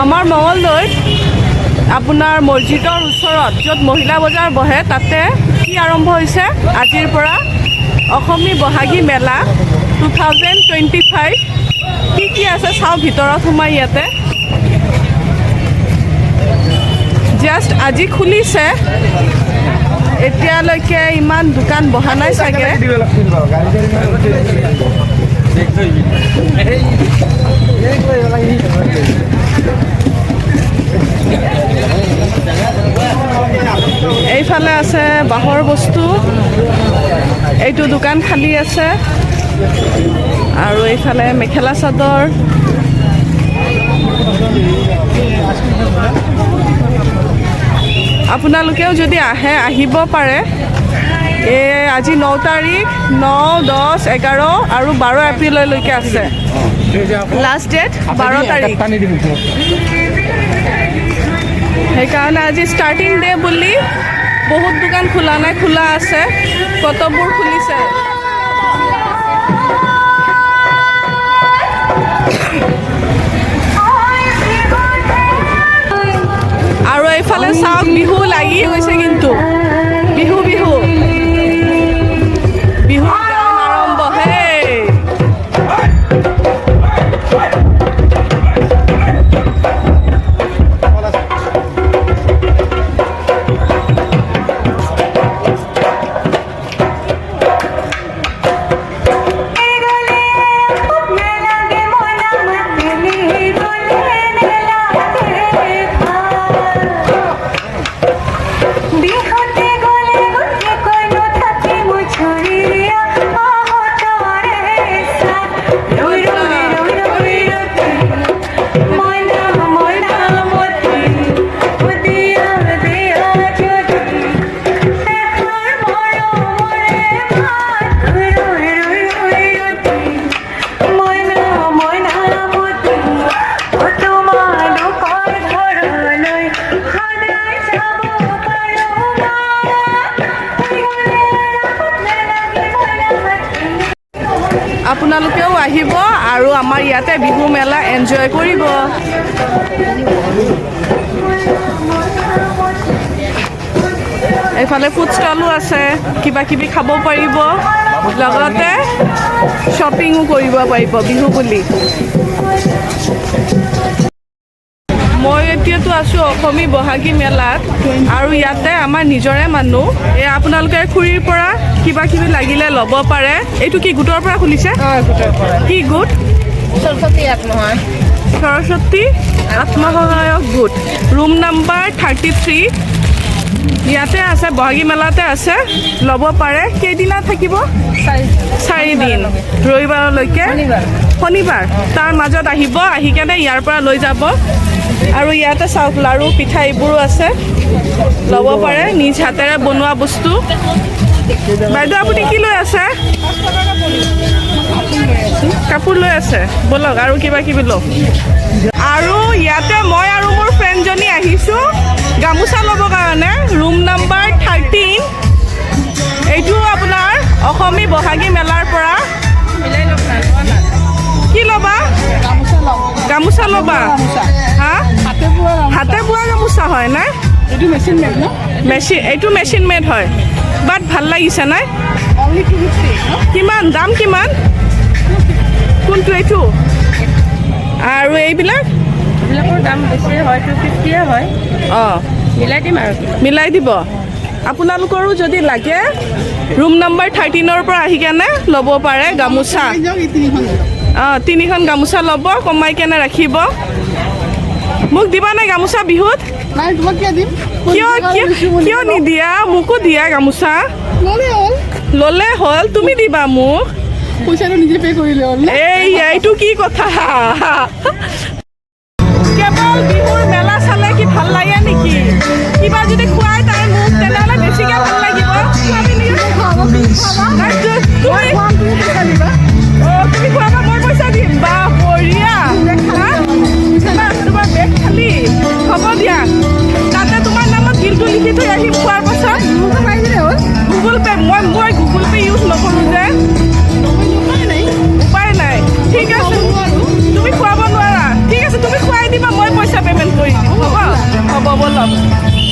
আমাৰ মঙলদৈত আপোনাৰ মছজিদৰ ওচৰত য'ত মহিলা বজাৰ বহে তাতে কি আৰম্ভ হৈছে আজিৰ পৰা অসমী বহাগী মেলা 2025 কি আছে চাওঁ ভিতৰত সোমাই ইয়াতে জাষ্ট আজি খুলিছে এতিয়ালৈকে ইমান দোকান বহা নাই চাগে এইফালে আছে বাঁহৰ বস্তু এইটো দোকান খালী আছে আৰু এইফালে মেখেলা চাদৰ আপোনালোকেও যদি আহে আহিব পাৰে আজি 9 তাৰিখ 9, 10, 11 আৰু 12 এপ্ৰিললৈকে আছে লাষ্ট ডেট 12 তাৰিখ সেইকাৰণে আজি ষ্টাৰ্টিং ডে বুলি বহুত দোকান খোলা নাই খোলা আছে কতবোৰ খুলিছে আৰু এইফালে চাওক বিহু লাগি গৈছে কিন্তু বিহু বিহু বিহু গান আৰম্ভ হে আপোনালোকেও আহিব আৰু আমাৰ ইয়াতে বিহু মেলা এনজয় কৰিব এইফালে ফুড ষ্টলো আছে কিবা কিবি খাব পাৰিব লগতে শ্বপিঙো কৰিব পাৰিব বিহু বুলি মই এতিয়াতো আছোঁ অসমী বহাগী মেলাত আৰু ইয়াতে আমাৰ নিজৰে মানুহ আপোনালোকে খুৰীৰ পৰা কিবা কিবি লাগিলে ল'ব পাৰে এইটো কি গোটৰ পৰা খুলিছে কি গোট সৰস্বতী আত্মসহায়ক গোট ৰুম নাম্বাৰ 33 ইয়াতে আছে বহাগী মেলাতে আছে ল'ব পাৰে কেইদিনা থাকিব 4 দিন ৰবিবাৰলৈকে শনিবাৰ তাৰ মাজত আহিব আহি কেনে ইয়াৰ পৰা লৈ যাব আৰু ইয়াতে চাওক লাৰু পিঠা এইবোৰো আছে ল'ব পাৰে নিজ হাতেৰে বনোৱা বস্তু বাইদেউ আপুনি কি লৈ আছে কাপোৰ লৈ আছে বলক আৰু কিবা কিবি লওক আৰু ইয়াতে মই আৰু মোৰ ফ্ৰেণ্ডজনী আহিছোঁ গামোচা ল'বৰ কাৰণে ৰুম নাম্বাৰ 13 এইটো আপোনাৰ অসমী বহাগী মেলাৰ পৰা কি ল'বা গামোচা ল'বা হা হাতে বোৱা গামোচা হয় না এইটো মেচিন মেড ন এইটো মেচিন মেড হয় বাট ভাল লাগিছে নাই কিমান দাম কিমান কোনটো এইটো আৰু এইবিলাকৰ দাম বেছি হয় 250 হয় মিলাই দিম আৰু মিলাই দিব আপোনালোকৰো যদি লাগে ৰুম নাম্বাৰ 13ৰ পৰা আহি কেনে ল'ব পাৰে গামোচা 3খন গামোচা ল'ব কমাই কেনে ৰাখিব মোক দিবা নাই গামোচা বিহুত নাই তোমাক কিয় দিম কিয় নিদিয়া মোকো দিয়া গামোচা ল'লে হ'ল তুমি দিবা মোক পইচাটো নিজে পে' কৰিলে হ'ল এইটো কি কথা কেৱল বিহুৰ মেলা চালে কি ভাল লাগে নেকি কিবা যদি খুৱাই তাই মোক তেনেহ'লে বেছিকৈ ভাল লাগিব তুমি খুৱাবা মই পইচা দিম বা বঢ়িয়া তোমাৰ বেগ খালি হ'ব দিয়া তাতে তোমাৰ নামত বিলটো লিখি থৈ আহিম খোৱাৰ পাছত গুগল পে' মই গুগল পে' ইউজ নকৰোঁ যে উপায় নাই ঠিক আছে তুমি খুৱাব নোৱাৰা অলপ